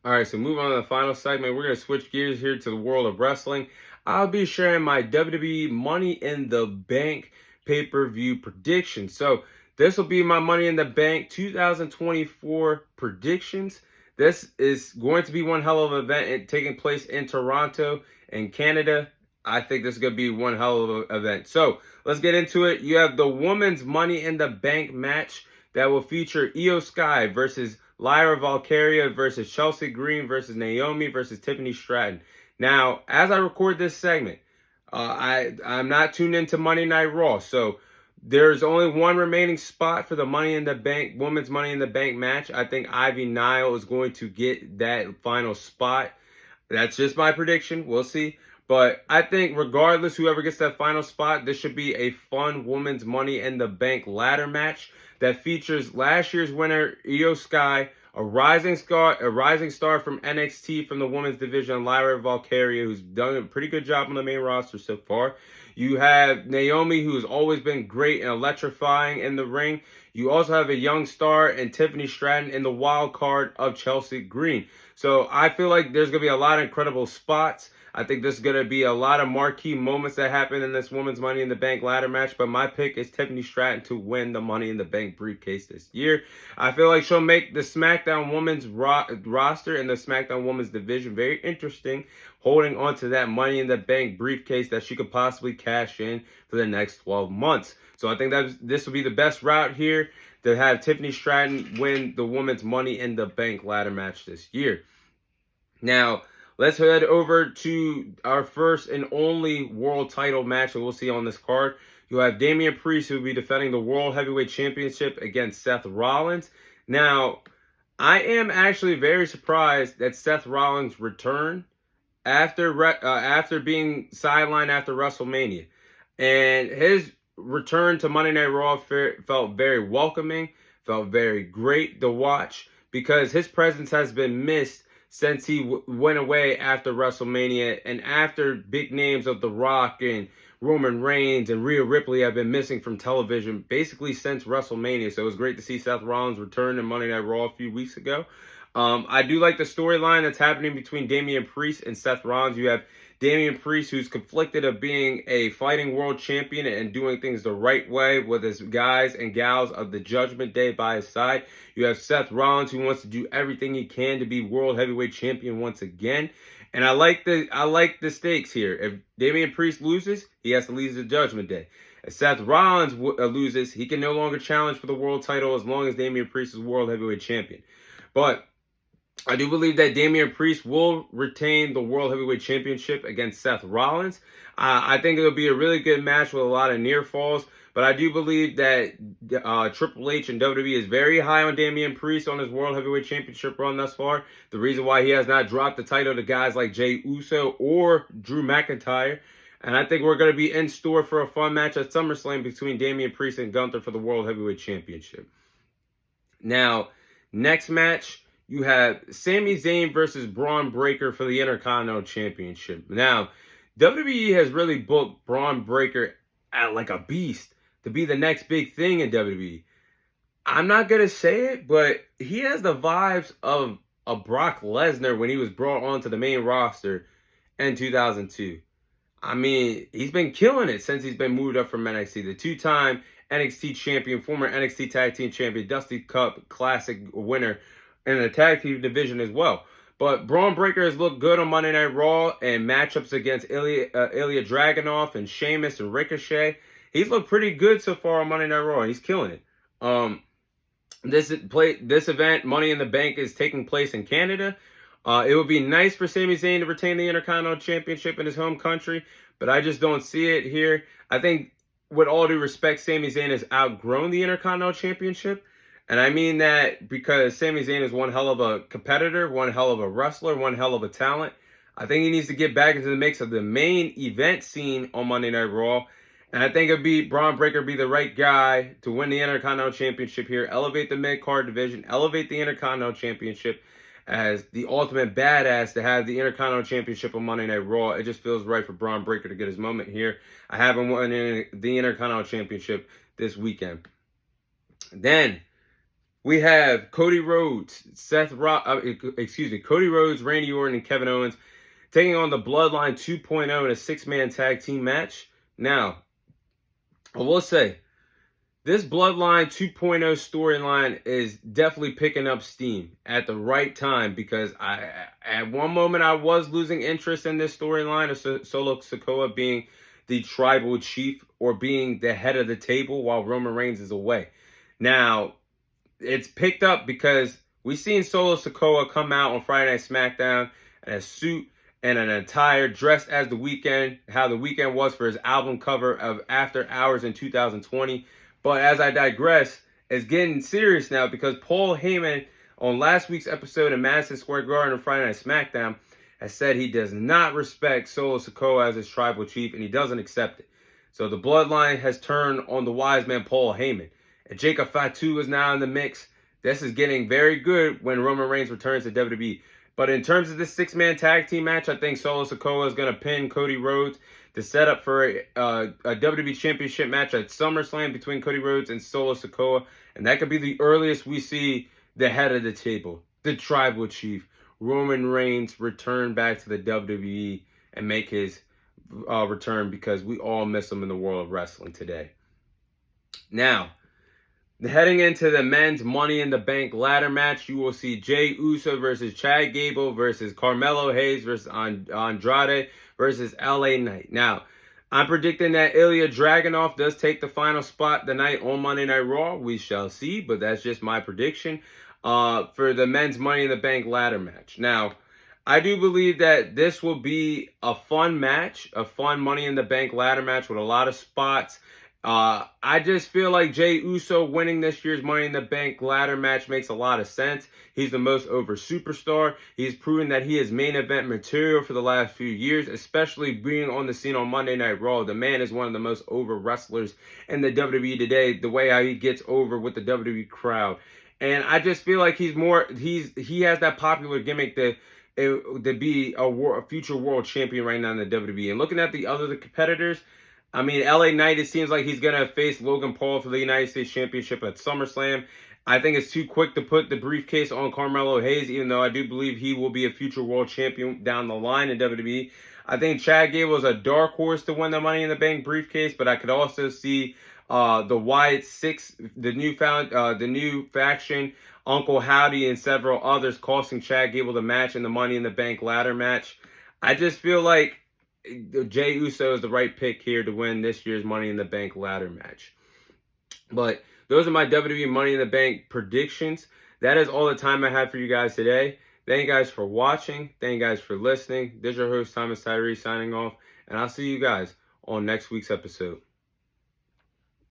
All right, so move on to the final segment. We're going to switch gears here to the world of wrestling. I'll be sharing my WWE Money in the Bank pay-per-view predictions. So this will be my Money in the Bank 2024 predictions. This is going to be one hell of an event taking place in Toronto in Canada. I think this is going to be one hell of an event. So let's get into it. You have the women's Money in the Bank match that will feature Io Sky versus Lyra Valkyria versus Chelsea Green versus Naomi versus Tiffany Stratton. Now, as I record this segment, I'm not tuned into Monday Night Raw, so there's only one remaining spot for the Money in the Bank, women's Money in the Bank match. I think Ivy Nile is going to get that final spot. That's just my prediction. We'll see. But I think regardless, whoever gets that final spot, this should be a fun women's Money in the Bank ladder match that features last year's winner, Io Sky, a rising star from NXT from the women's division, Lyra Valkyria, who's done a pretty good job on the main roster so far. You have Naomi, who's always been great and electrifying in the ring. You also have a young star and Tiffany Stratton in the wild card of Chelsea Green. So I feel like there's going to be a lot of incredible spots. I think there's going to be a lot of marquee moments that happen in this women's Money in the Bank ladder match, but my pick is Tiffany Stratton to win the Money in the Bank briefcase this year. I feel like she'll make the SmackDown women's roster and the SmackDown women's division very interesting, holding on to that Money in the Bank briefcase that she could possibly cash in for the next 12 months. So I think that this will be the best route here to have Tiffany Stratton win the women's Money in the Bank ladder match this year. Now, let's head over to our first and only world title match that we'll see on this card. You have Damian Priest, who will be defending the World Heavyweight Championship against Seth Rollins. Now, I am actually very surprised that Seth Rollins returned after being sidelined after WrestleMania. And his return to Monday Night Raw felt very welcoming, felt very great to watch, because his presence has been missed since he went away after WrestleMania, and after big names of The Rock and Roman Reigns and Rhea Ripley have been missing from television basically since WrestleMania. So it was great to see Seth Rollins return to Monday Night Raw a few weeks ago. I do like the storyline that's happening between Damian Priest and Seth Rollins. You have Damian Priest, who's conflicted of being a fighting world champion and doing things the right way with his guys and gals of the Judgment Day by his side. You have Seth Rollins, who wants to do everything he can to be world heavyweight champion once again. And I like the stakes here. If Damian Priest loses, he has to leave the Judgment Day. If Seth Rollins loses, he can no longer challenge for the world title as long as Damian Priest is world heavyweight champion. But I do believe that Damian Priest will retain the World Heavyweight Championship against Seth Rollins. I think it'll be a really good match with a lot of near falls. But I do believe that Triple H and WWE is very high on Damian Priest on his World Heavyweight Championship run thus far. The reason why he has not dropped the title to guys like Jey Uso or Drew McIntyre. And I think we're going to be in store for a fun match at SummerSlam between Damian Priest and Gunther for the World Heavyweight Championship. Now, next match, you have Sami Zayn versus Braun Breaker for the Intercontinental Championship. Now, WWE has really booked Braun Breaker like a beast to be the next big thing in WWE. I'm not going to say it, but he has the vibes of a Brock Lesnar when he was brought onto the main roster in 2002. I mean, he's been killing it since he's been moved up from NXT. The two-time NXT champion, former NXT Tag Team Champion, Dusty Cup Classic winner, in the tag team division as well. But Braun Breaker has looked good on Monday Night Raw and matchups against Ilya Dragunov and Sheamus and Ricochet. He's looked pretty good so far on Monday Night Raw, and he's killing it. This event, Money in the Bank, is taking place in Canada. It would be nice for Sami Zayn to retain the Intercontinental Championship in his home country, but I just don't see it here. I think, with all due respect, Sami Zayn has outgrown the Intercontinental Championship. And I mean that because Sami Zayn is one hell of a competitor, one hell of a wrestler, one hell of a talent. I think he needs to get back into the mix of the main event scene on Monday Night Raw. And I think Braun Breaker be the right guy to win the Intercontinental Championship here, elevate the mid-card division, elevate the Intercontinental Championship as the ultimate badass to have the Intercontinental Championship on Monday Night Raw. It just feels right for Braun Breaker to get his moment here. I have him winning the Intercontinental Championship this weekend. Then, we have Cody Rhodes, Cody Rhodes, Randy Orton, and Kevin Owens taking on the Bloodline 2.0 in a 6-man tag team match. Now, I will say, this Bloodline 2.0 storyline is definitely picking up steam at the right time, because at one moment I was losing interest in this storyline of Solo Sikoa being the tribal chief or being the head of the table while Roman Reigns is away. Now, it's picked up because we've seen Solo Sikoa come out on Friday Night SmackDown in a suit and an attire dressed as The Weeknd, how The Weeknd was for his album cover of After Hours in 2020. But as I digress, it's getting serious now, because Paul Heyman on last week's episode of Madison Square Garden on Friday Night SmackDown has said he does not respect Solo Sikoa as his tribal chief, and he doesn't accept it. So the Bloodline has turned on the wise man Paul Heyman. And Jacob Fatu is now in the mix. This is getting very good when Roman Reigns returns to WWE. But in terms of this 6-man tag team match, I think Solo Sikoa is going to pin Cody Rhodes to set up for a WWE Championship match at SummerSlam between Cody Rhodes and Solo Sikoa. And that could be the earliest we see the head of the table, the tribal chief, Roman Reigns, return back to the WWE and make his return, because we all miss him in the world of wrestling today. Now, heading into the men's Money in the Bank ladder match, you will see Jey Uso versus Chad Gable versus Carmelo Hayes versus Andrade versus LA Knight. Now, I'm predicting that Ilya Dragunov does take the final spot tonight on Monday Night Raw. We shall see, but that's just my prediction for the men's Money in the Bank ladder match. Now, I do believe that this will be a fun match, a fun Money in the Bank ladder match with a lot of spots. I just feel like Jey Uso winning this year's Money in the Bank ladder match makes a lot of sense. He's the most over superstar. He's proven that he is main event material for the last few years, especially being on the scene on Monday Night Raw. The man is one of the most over wrestlers in the WWE today, the way how he gets over with the WWE crowd. And I just feel like he has that popular gimmick to be a future world champion right now in the WWE. And looking at the other competitors, I mean, LA Knight, it seems like he's going to face Logan Paul for the United States Championship at SummerSlam. I think it's too quick to put the briefcase on Carmelo Hayes, even though I do believe he will be a future world champion down the line in WWE. I think Chad Gable is a dark horse to win the Money in the Bank briefcase, but I could also see the Wyatt Six, the new faction, Uncle Howdy, and several others costing Chad Gable the match in the Money in the Bank ladder match. I just feel like Jey Uso is the right pick here to win this year's Money in the Bank ladder match. But those are my WWE Money in the Bank predictions. That is all the time I have for you guys today. Thank you guys for watching. Thank you guys for listening. This is your host, Thomas Tyree, signing off. And I'll see you guys on next week's episode.